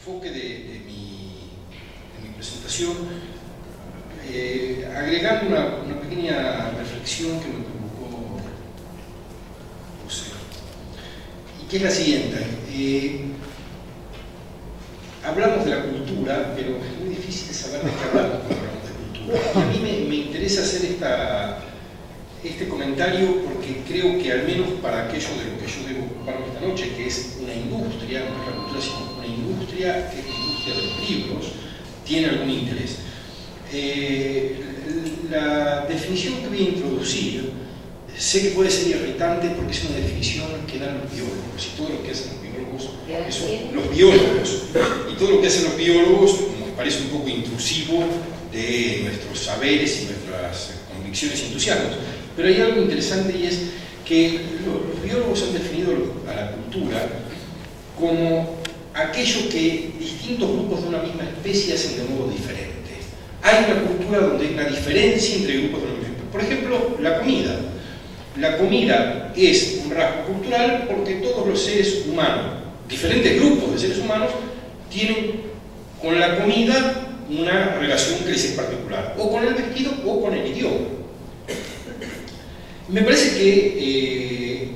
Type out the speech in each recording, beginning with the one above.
enfoque de mi presentación, agregando una pequeña reflexión que me provocó José, y que es la siguiente. Hablamos de la cultura, pero es muy difícil saber de qué hablamos cuando hablamos de cultura. Y a mí me interesa hacer este comentario porque creo que, al menos para aquello de lo que yo debo ocuparme esta noche, que es una industria, no es la cultura, sino una industria, que es la industria de los libros, tiene algún interés. La definición que voy a introducir, sé que puede ser irritante porque es una definición que dan los biólogos, y todo lo que hacen los biólogos, los biólogos, y todo lo que hacen los biólogos nos parece un poco intrusivo de nuestros saberes y nuestras convicciones y entusiasmos. Pero hay algo interesante, y es que los biólogos han definido a la cultura como aquello que distintos grupos de una misma especie hacen de modo diferente. Hay una cultura donde hay una diferencia entre grupos de una misma especie. Por ejemplo, la comida. La comida es un rasgo cultural porque todos los seres humanos, diferentes grupos de seres humanos, tienen con la comida una relación que les es particular, o con el vestido o con el idioma. Me parece que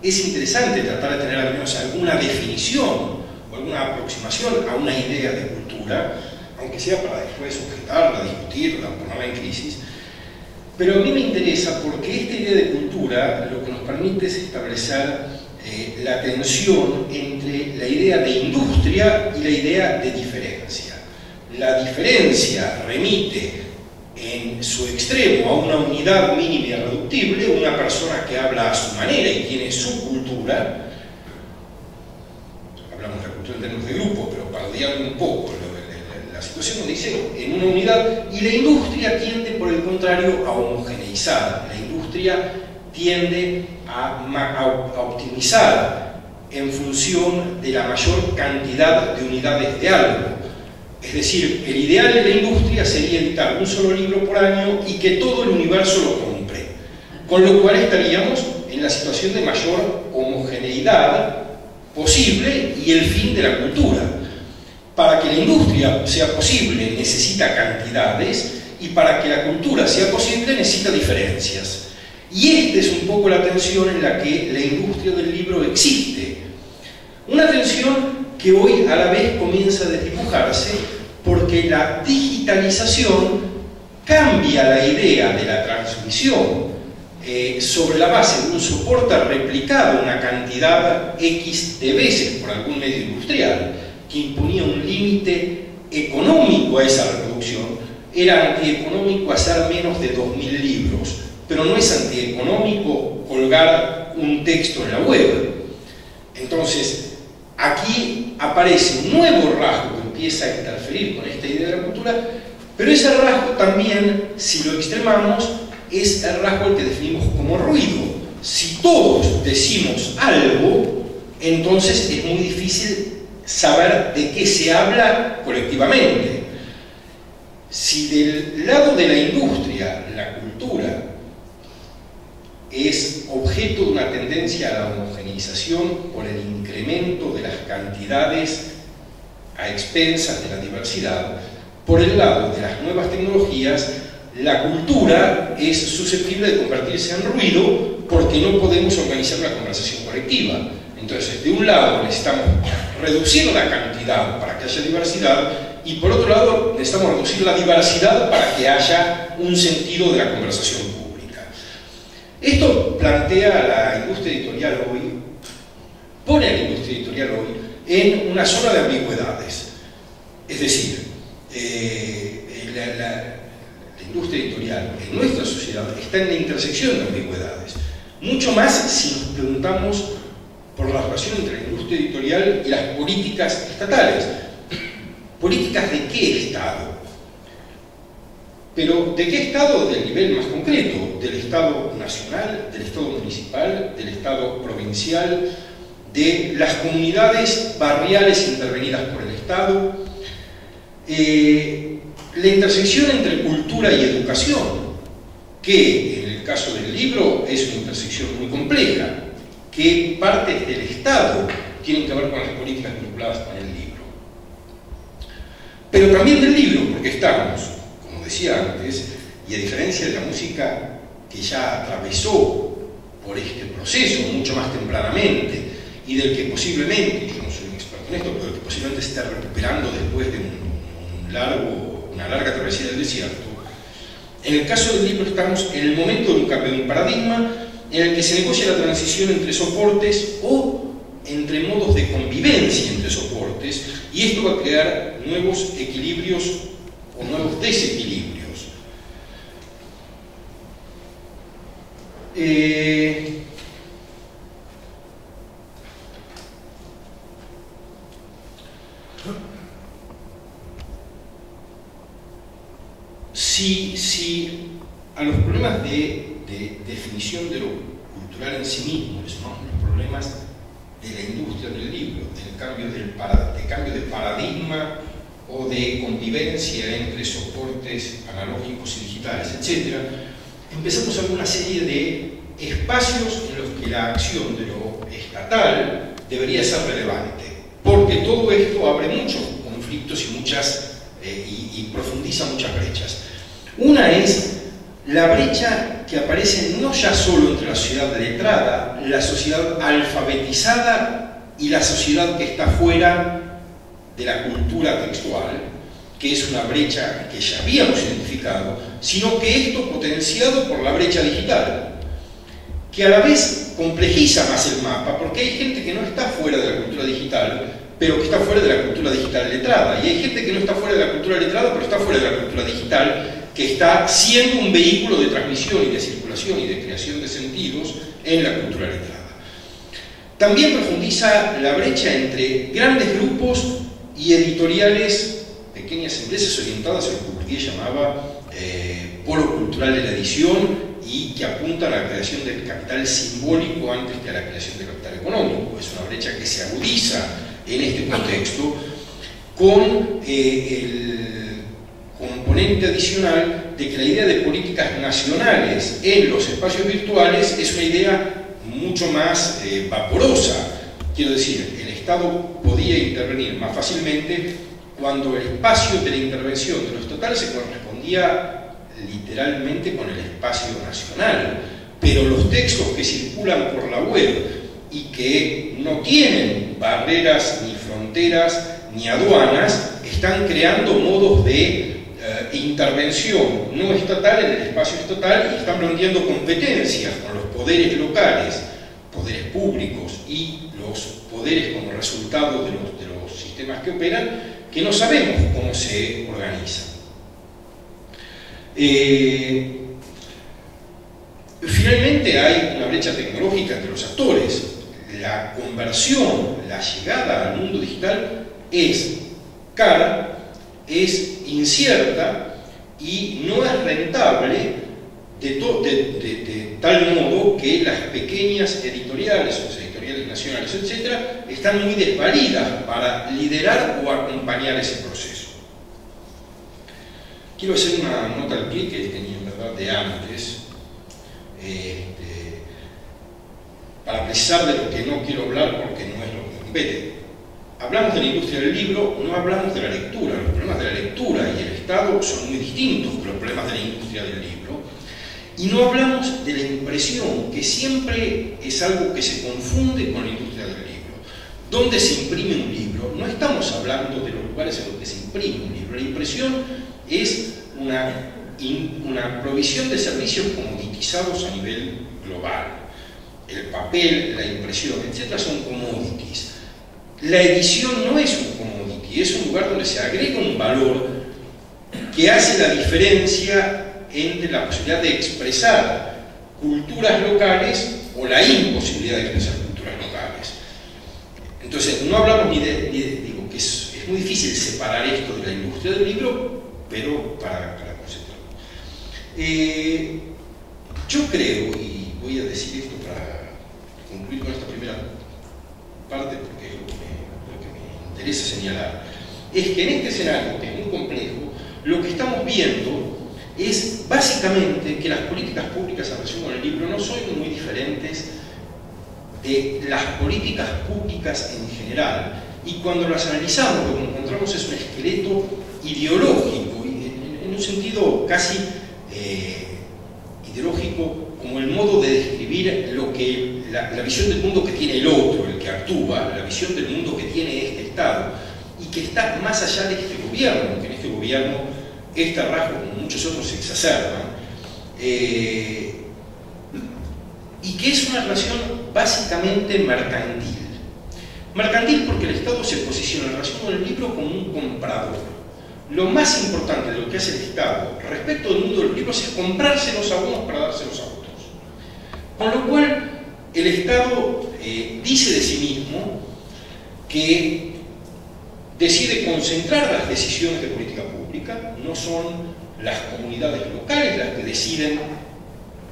es interesante tratar de tener al menos alguna definición o alguna aproximación a una idea de cultura, aunque sea para después objetarla, discutirla, ponerla en crisis. Pero a mí me interesa porque esta idea de cultura lo que nos permite es establecer la tensión entre la idea de industria y la idea de diferencia. La diferencia remite en su extremo a una unidad mínima y irreductible, una persona que habla a su manera y tiene su cultura. Hablamos de la cultura en términos de grupo, pero parodiando un poco la situación nos dice en una unidad, y la industria tiende por el contrario a homogeneizar. La industria tiende a optimizar en función de la mayor cantidad de unidades de algo. Es decir, el ideal de la industria sería editar un solo libro por año y que todo el universo lo compre, con lo cual estaríamos en la situación de mayor homogeneidad posible y el fin de la cultura. Para que la industria sea posible necesita cantidades, y para que la cultura sea posible necesita diferencias. Y esta es un poco la tensión en la que la industria del libro existe. Una tensión que hoy a la vez comienza a desdibujarse porque la digitalización cambia la idea de la transmisión sobre la base de un soporte replicado una cantidad X de veces por algún medio industrial, que imponía un límite económico a esa reproducción. Era antieconómico hacer menos de 2000 libros, pero no es antieconómico colgar un texto en la web. Entonces, aquí aparece un nuevo rasgo que empieza a interferir con esta idea de la cultura, pero ese rasgo también, si lo extremamos, es el rasgo al que definimos como ruido. Si todos decimos algo, entonces es muy difícil saber de qué se habla colectivamente. Si del lado de la industria la cultura es objeto de una tendencia a la homogeneización por el incremento de las cantidades a expensas de la diversidad, por el lado de las nuevas tecnologías, la cultura es susceptible de convertirse en ruido porque no podemos organizar una conversación colectiva. Entonces, de un lado necesitamos reducir la cantidad para que haya diversidad, y por otro lado necesitamos reducir la diversidad para que haya un sentido de la conversación pública. Esto plantea a la industria editorial hoy, pone a la industria editorial hoy en una zona de ambigüedades. Es decir, la industria editorial en nuestra sociedad está en la intersección de ambigüedades. Mucho más si nos preguntamos por la relación entre la industria editorial y las políticas estatales. ¿Políticas de qué Estado? Pero ¿de qué Estado? Del nivel más concreto, del Estado nacional, del Estado municipal, del Estado provincial, de las comunidades barriales intervenidas por el Estado. La intersección entre cultura y educación, que en el caso del libro es una intersección muy compleja. ¿Qué partes del Estado tienen que ver con las políticas vinculadas con el libro? pero también del libro, porque estamos, como decía antes, y a diferencia de la música que ya atravesó por este proceso mucho más tempranamente, y del que posiblemente, yo no soy un experto en esto, pero que posiblemente se está recuperando después de una larga travesía del desierto, en el caso del libro estamos en el momento de un cambio de un paradigma en el que se negocia la transición entre soportes o entre modos de convivencia entre soportes, y esto va a crear nuevos equilibrios o nuevos desequilibrios. Si a los problemas de definición de lo cultural en sí mismo le sumamos los problemas de la industria del libro, del cambio de paradigma o de convivencia entre soportes analógicos y digitales, etc., empezamos a ver una serie de espacios en los que la acción de lo estatal debería ser relevante, porque todo esto abre muchos conflictos y profundiza muchas brechas. Una es la brecha que aparece no ya solo entre la sociedad letrada, la sociedad alfabetizada y la sociedad que está fuera de la cultura textual, que es una brecha que ya habíamos identificado, sino que esto potenciado por la brecha digital, que a la vez complejiza más el mapa, porque hay gente que no está fuera de la cultura digital, pero que está fuera de la cultura digital letrada, y hay gente que no está fuera de la cultura letrada, pero está fuera de la cultura digital, que está siendo un vehículo de transmisión y de circulación y de creación de sentidos en la cultura letrada. También profundiza la brecha entre grandes grupos y editoriales, pequeñas empresas orientadas a lo que Bourdieu llamaba polo cultural de la edición, y que apuntan a la creación del capital simbólico antes que a la creación del capital económico. Es una brecha que se agudiza en este contexto con el componente adicional de que la idea de políticas nacionales en los espacios virtuales es una idea mucho más vaporosa. Quiero decir, el Estado podía intervenir más fácilmente cuando el espacio de la intervención de lo estatal se correspondía literalmente con el espacio nacional, pero los textos que circulan por la web y que no tienen barreras ni fronteras ni aduanas están creando modos de intervención no estatal en el espacio estatal, y están planteando competencias con los poderes locales, poderes públicos y los poderes como resultado de los sistemas que operan, que no sabemos cómo se organizan. Finalmente hay una brecha tecnológica entre los actores. La conversión, la llegada al mundo digital es cara, es incierta y no es rentable de tal modo que las pequeñas editoriales, o sea, editoriales nacionales, etcétera, están muy desvalidas para liderar o acompañar ese proceso. Quiero hacer una nota al pie que tenía en verdad de antes, para precisar de lo que no quiero hablar porque no es lo que me compete. Hablamos de la industria del libro, no hablamos de la lectura. Los problemas de la lectura y el Estado son muy distintos que los problemas de la industria del libro. Y no hablamos de la impresión, que siempre es algo que se confunde con la industria del libro. ¿Dónde se imprime un libro? No estamos hablando de los lugares en los que se imprime un libro. La impresión es una provisión de servicios comoditizados a nivel global. El papel, la impresión, etc. son commodities. La edición no es un commodity, es un lugar donde se agrega un valor que hace la diferencia entre la posibilidad de expresar culturas locales o la imposibilidad de expresar culturas locales. Entonces, no hablamos digo que es muy difícil separar esto de la industria del libro, pero para concentrarlo. Yo creo, y voy a decir esto para concluir con esta primera parte, porque es lo que me interesa señalar, es que en este escenario, que es muy complejo, lo que estamos viendo es básicamente que las políticas públicas en relación con el libro no son muy diferentes de las políticas públicas en general, y cuando las analizamos lo que encontramos es un esqueleto ideológico, en un sentido casi ideológico, como el modo de describir lo que, la visión del mundo que tiene el otro, el que actúa, la visión del mundo que tiene este Estado, y que está más allá de este gobierno, que en este gobierno este rasgo, como muchos otros, se exacerban, y que es una relación básicamente mercantil. Mercantil porque el Estado se posiciona en relación con el libro como un comprador. Lo más importante de lo que hace el Estado respecto del mundo de los libros es comprárselos a unos para dárselos a otros. Con lo cual, el Estado dice de sí mismo que decide concentrar las decisiones de política pública, no son las comunidades locales las que deciden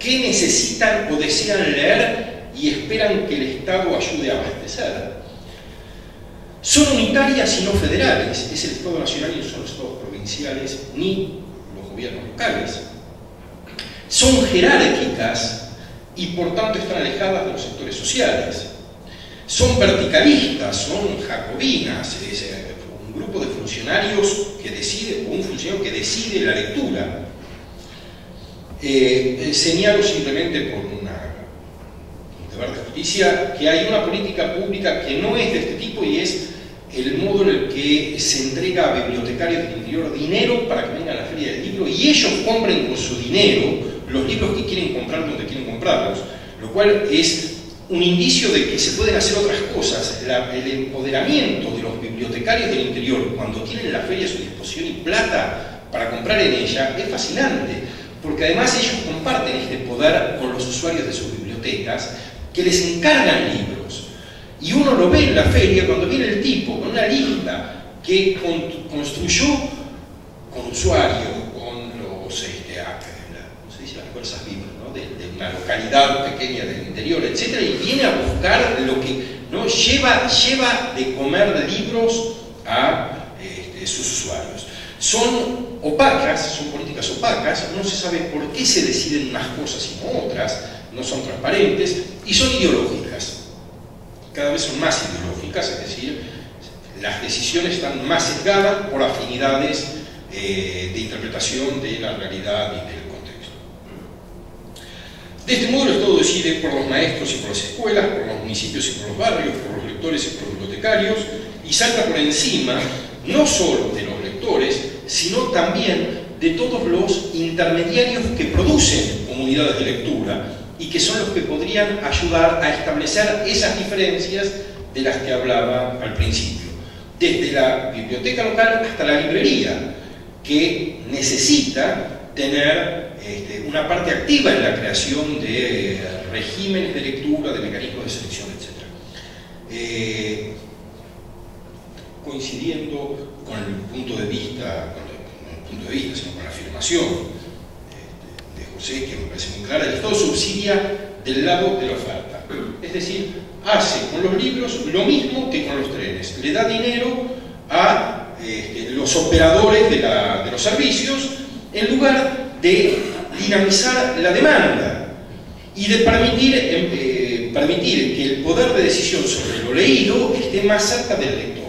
qué necesitan o desean leer y esperan que el Estado ayude a abastecer. Son unitarias y no federales, es el Estado nacional y no son los estados provinciales ni los gobiernos locales. Son jerárquicas y por tanto están alejadas de los sectores sociales. Son verticalistas, son jacobinas, es un grupo de funcionarios que decide, o un funcionario que decide la lectura. Señalo simplemente por un deber de justicia que hay una política pública que no es de este tipo y es el modo en el que se entrega a bibliotecarios del interior dinero para que vengan a la feria del libro y ellos compren con su dinero los libros que quieren comprar donde quieren comprarlos, lo cual es un indicio de que se pueden hacer otras cosas. El empoderamiento de los bibliotecarios del interior cuando tienen la feria a su disposición y plata para comprar en ella es fascinante, porque además ellos comparten este poder con los usuarios de sus bibliotecas que les encargan libros. Y uno lo ve en la feria cuando viene el tipo con una lista que construyó con usuarios, con los, ¿cómo se dice? Las fuerzas vivas, ¿no? de una localidad pequeña del interior, etc. Y viene a buscar lo que, ¿no? lleva de comer libros a sus usuarios. Son opacas, son políticas opacas, no se sabe por qué se deciden unas cosas y no otras, no son transparentes y son ideológicas. Cada vez son más ideológicas, es decir, las decisiones están más sesgadas por afinidades de interpretación de la realidad y del contexto. De este modo el Estado decide por los maestros y por las escuelas, por los municipios y por los barrios, por los lectores y por los bibliotecarios, y salta por encima no solo de los lectores, sino también de todos los intermediarios que producen comunidades de lectura y que son los que podrían ayudar a establecer esas diferencias de las que hablaba al principio. Desde la biblioteca local hasta la librería, que necesita tener una parte activa en la creación de regímenes de lectura, de mecanismos de selección, etc. Coincidiendo con el punto de vista, sino con la afirmación de José, que me parece muy clara, el Estado subsidia del lado de la oferta. Es decir, hace con los libros lo mismo que con los trenes. Le da dinero a los operadores de los servicios en lugar de dinamizar la demanda y de permitir que el poder de decisión sobre lo leído esté más cerca del lector.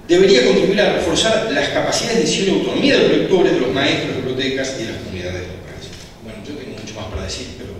Debería contribuir a reforzar las capacidades de decisión y autonomía de los lectores, de los maestros, de las bibliotecas y de las comunidades locales. Bueno, yo tengo mucho más para decir, pero